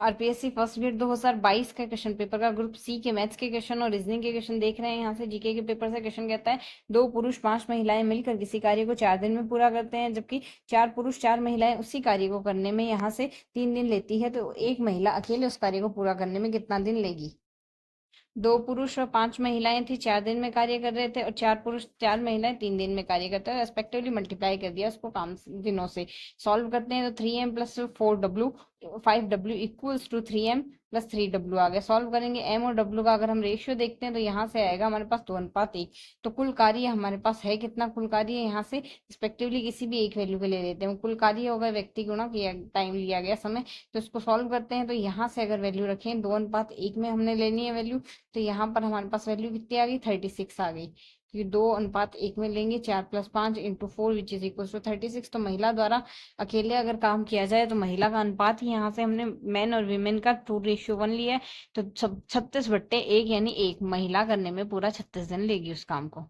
RPSC first grade 2022 का question paper का group C के मैथ्स के क्वेश्चन और रीजनिंग के क्वेश्चन देख रहे हैं। यहाँ से जीके के पेपर से क्वेश्चन कहता है, 2 पुरुष 5 महिलाएं मिलकर किसी कार्य को 4 दिन में पूरा करते हैं, जबकि 4 पुरुष 4 महिलाएं उसी कार्य को करने में यहाँ से 3 दिन लेती है, तो एक महिला अकेले उस कार्य को पूरा करने में कितना दिन लेगी। 2 पुरुष और 5 महिलाएं थी, 4 दिन में कार्य कर रहे थे, और 4 पुरुष 4 महिलाएं 3 दिन में कार्य करते हैं। रेस्पेक्टिवली मल्टीप्लाई कर दिया उसको काम दिनों से। सॉल्व करते हैं तो 3m प्लस 4w 5w equals to 3m प्लस 3w आ गया। सॉल्व करेंगे m और w का अगर हम रेशियो देखते हैं तो यहाँ से आएगा हमारे पास 2:1। तो कुल कार्य हमारे पास है कितना, कुल कार्य यहाँ से रिस्पेक्टिवली किसी भी एक वैल्यू के ले लेते हैं। कुल कार्य होगा व्यक्ति गुणा किया टाइम लिया गया समय। तो इसको सॉल्व करते हैं तो यहाँ से अगर वैल्यू रखें 2:1 में हमने लेनी है वैल्यू, तो यहाँ पर हमारे पास वैल्यू कितनी आ गई, 36 आ गई, क्योंकि 2:1 में लेंगे। 4+5 × 4 विच इज इक्वल टू 36। तो महिला द्वारा अकेले अगर काम किया जाए तो महिला का अनुपात ही यहाँ से हमने मैन और वीमेन का 2:1 लिया है, तो 36/1 यानी एक महिला करने में पूरा 36 दिन लेगी उस काम को।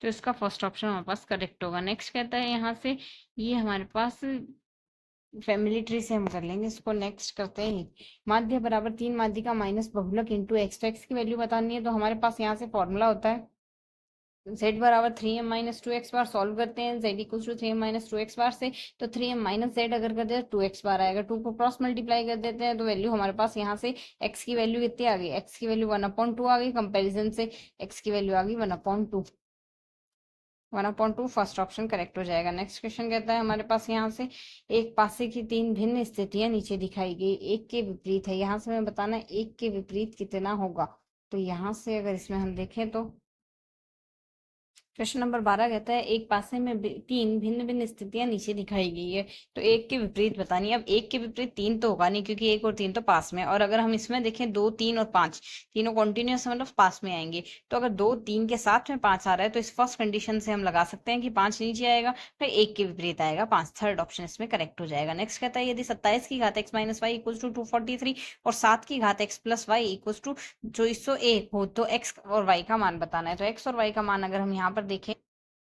तो इसका फर्स्ट ऑप्शन हमारे पास करेक्ट होगा। नेक्स्ट कहता है यहाँ से, ये हमारे पास फैमिली ट्री से हम कर लेंगे इसको। नेक्स्ट करते हैं, माध्य बराबर 3 माध्य का माइनस बहुलक इंटू एक्स। तो एक्स की वैल्यू बतानी है, तो हमारे पास यहाँ से फॉर्मूला होता है z बराबर 3m - 2x बार। सॉल्व करते हैं z equal to 3m - 2x बार से, तो 3m - z अगर कर दे तो 2x बार आएगा। 2 को क्रॉस मल्टीप्लाई कर देते हैं तो वैल्यू हमारे पास यहाँ से x की वैल्यू कितनी आ गई, x की वैल्यू 1/2 आ गई। कंपेरिजन से x की वैल्यू आ गई 1/2। 1/2 फर्स्ट ऑप्शन करेक्ट हो जाएगा। नेक्स्ट क्वेश्चन कहता है हमारे पास यहाँ से, एक पासे की 3 भिन्न स्थितियां नीचे दिखाई गई, एक के विपरीत है। यहाँ से हमें बताना है एक के विपरीत कितना होगा। तो यहाँ से अगर इसमें हम देखें तो क्वेश्चन नंबर 12 कहता है, एक पासे में 3 भिन्न भिन्न स्थितियां नीचे दिखाई गई है, तो एक के विपरीत बतानी है। अब एक के विपरीत 3 तो होगा नहीं, क्योंकि 1 और 3 तो पास में, और अगर हम इसमें देखें 2 3 और 5 तीनों कॉन्टिन्यूस मतलब पास में आएंगे, तो अगर 2 3 के साथ में 5 आ रहा है तो इस फर्स्ट कंडीशन से हम लगा सकते हैं कि 5 नीचे आएगा, फिर एक के विपरीत आएगा 5। थर्ड ऑप्शन इसमें करेक्ट हो जाएगा। नेक्स्ट कहता है, यदि 27 की घात x - y इक्वल टू 243 और 7 की घात x + y इक्वल टू 2401 हो, तो x और y का मान बताना है। तो x और y का मान अगर हम यहाँ पर देखें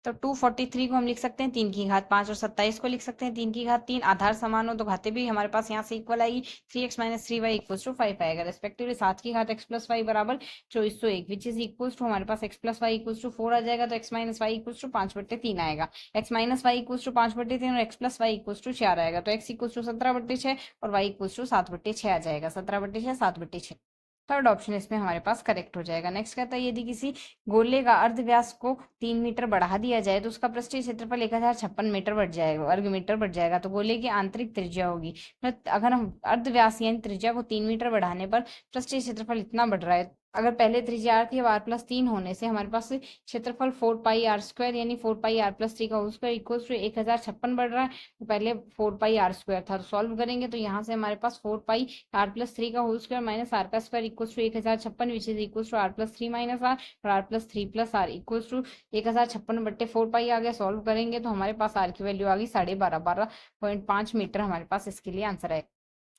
तो 243 को हम लिख सकते हैं 3 की घात 5, और 27 को लिख सकते हैं 3 की घात 3। आधार समान हो तो घातें भी हमारे पास यहाँ से इक्वल आएगी। 3x - 3y इक्वल टू 5 आएगा। रेस्पेक्टिवली 7 की घात x + y बराबर 2401 विच इज इक्वल टू हमारे पास x + y इक्वल टू 4 आ जाएगा। तो x - y इक्वल टू 5/3 आएगा। x - y इक्वल टू 5/3 और x + y इक्वल टू 4 आएगा। तो x इक्वल टू 17/6 और y इक्वल टू 7/6 आ जाएगा। 17/6 7/6। थर्ड ऑप्शन इसमें हमारे पास करेक्ट हो जाएगा। नेक्स्ट कहता है, यदि किसी गोले का अर्ध व्यास को 3 मीटर बढ़ा दिया जाए तो उसका पृष्ठीय क्षेत्रफल 1056 मीटर बढ़ जाएगा, वर्ग मीटर बढ़ जाएगा। तो गोले की आंतरिक त्रिज्या होगी, अगर हम अर्ध व्यास यानी त्रिज्या को 3 मीटर बढ़ाने पर पृष्ठीय क्षेत्रफल इतना बढ़ रहा है, अगर पहले त्रिज्या r थी, अब r+3 होने से हमारे पास क्षेत्रफल 4πr² यानी 4πr+3 का होल स्क्वायर इक्वल टू 1056 बढ़ रहा है। तो पहले 4πr² था, तो सॉल्व करेंगे तो यहाँ से हमारे पास 4πr+3 का होल स्क्वायर माइनस r का square equal to 1056 which is equal to r+3 - r, और r+3 + r इक्वल टू 1056/4 आ गया। सॉल्व करेंगे तो हमारे पास r की वैल्यू आ गई 12.5 मीटर। हमारे पास इसके लिए आंसर है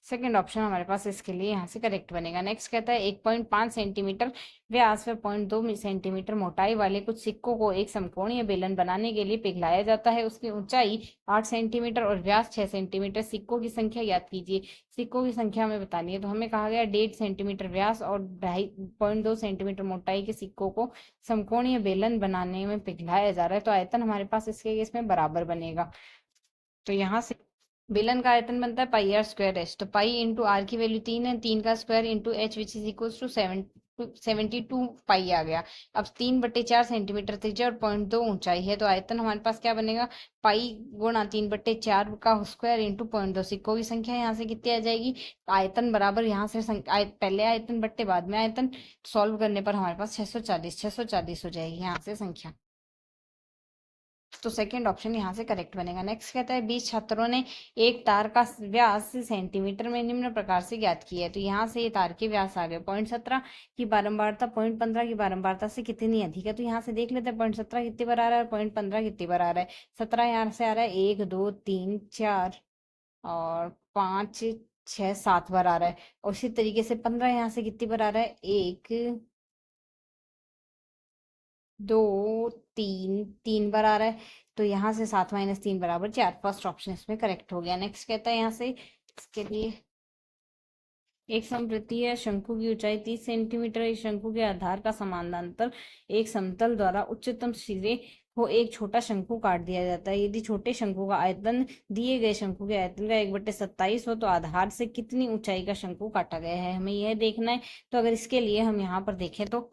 सेकेंड ऑप्शन हमारे पास इसके लिए यहाँ से करेक्ट बनेगा। नेक्स्ट कहता है, 1.5 सेंटीमीटर व्यास व 0.2 सेंटीमीटर मोटाई वाले कुछ सिक्कों को एक समकोणीय बेलन बनाने के लिए पिघलाया जाता है। उसकी ऊंचाई 8 सेंटीमीटर और व्यास 6 सेंटीमीटर। सिक्कों की संख्या याद कीजिए। सिक्कों की संख्या हमें बतानी है, तो हमें कहा गया 1.5 सेंटीमीटर व्यास और 0.2 सेंटीमीटर मोटाई के सिक्कों को समकोणीय बेलन बनाने में पिघलाया जा रहा है। तो आयतन हमारे पास इसके इसमें बराबर बनेगा। तो यहाँ से बेलन का आयतन बनता है πr²h। तो पाई इंटू आर की वैल्यू 3 है, 3 का square into h which is equal to 72 pi आ गया। अब 3/4 सेंटीमीटर त्रिज्या और 0.2 ऊंचाई है, तो आयतन हमारे पास क्या बनेगा, पाई गुणा 3/4 का स्क्वायर इंटू 0.2। सिक्कों की संख्या यहाँ से कितनी आ जाएगी, आयतन बराबर यहाँ से पहले आयतन बट्टे बाद में आयतन। सॉल्व करने पर हमारे पास 640 हो जाएगी यहाँ से संख्या। तो सेकंड ऑप्शन यहाँ से करेक्ट बनेगा। नेक्स्ट कहता है, 20 छात्रों ने एक तार का व्यास सेंटीमीटर में निम्न प्रकार से ज्ञात किया है। तो यहाँ से ये तार के व्यास आ गए। 0.17 की बारंबारता 0.15 की बारंबारता से कितनी अधिक है। तो यहाँ से देख लेते हैं 0.17 कितनी बार आ रहा है, 0.15 कितनी बार आ रहा है। 17 यहाँ से आ रहा है 1 2 3 4 और 5 6 7 बार आ रहा है। और उसी तरीके से 15 यहाँ से कितनी बार आ रहा है, 1 2 3 3 बार आ रहा है। तो यहाँ से 7 - 3 = 4। फर्स्ट ऑप्शन इसमें करेक्ट हो गया। नेक्स्ट कहता है यहाँ से इसके लिए एक समवृत्तीय शंकु की ऊंचाई 30 सेंटीमीटर। इस शंकु के आधार का समानांतर एक समतल द्वारा उच्चतम सिरे को एक छोटा शंकु काट दिया जाता है। यदि छोटे शंकु का आयतन दिए गए शंकु के आयतन का 1/27 हो तो आधार से कितनी ऊंचाई का शंकु काटा गया है, हमें यह देखना है। तो अगर इसके लिए हम यहाँ पर देखें तो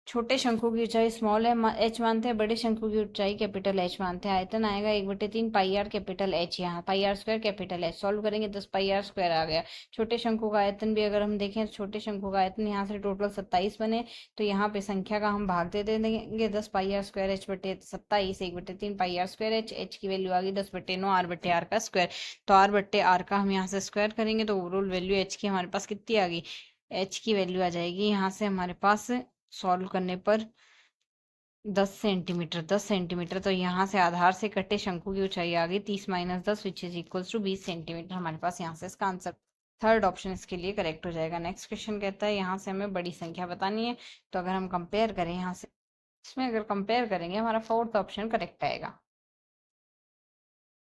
छोटे शंकु की ऊंचाई स्मॉल है एच मानते हैं, बड़े शंकु की ऊंचाई कैपिटल एच मानते हैं। आयतन आएगा 1/3 पाई आर कैपिटल एच, यहाँ pi R square capital H. Solve करेंगे 10 पाई आर स्क्वायर आ गया। छोटे शंकु का आयतन भी अगर हम देखें, छोटे शंकु का आयतन यहाँ से टोटल 27 बने, तो यहाँ पे संख्या का हम भाग दे देंगे 10 पाई आर स्क्वायर एच/27 1/3 pi R square H. H की वैल्यू आ गई 10/9 आर/आर का स्क्वायर। तो आर/आर का हम यहाँ से स्क्वायर करेंगे तो ओवरऑल वैल्यू एच की हमारे पास कितनी आ गई, एच की वैल्यू आ जाएगी यहाँ से हमारे पास सॉल्व करने पर 10 सेंटीमीटर। 10 सेंटीमीटर, तो यहाँ से आधार से कटे शंकु की ऊंचाई आ गई 30 - 10 which is equal to 20 centimetre. हमारे पास यहाँ से इसका आंसर थर्ड ऑप्शन इसके लिए करेक्ट हो जाएगा। नेक्स्ट क्वेश्चन कहता है यहाँ से हमें बड़ी संख्या बतानी है। तो अगर हम कंपेयर करें यहाँ से, इसमें अगर कंपेयर करेंगे हमारा फोर्थ ऑप्शन करेक्ट आएगा।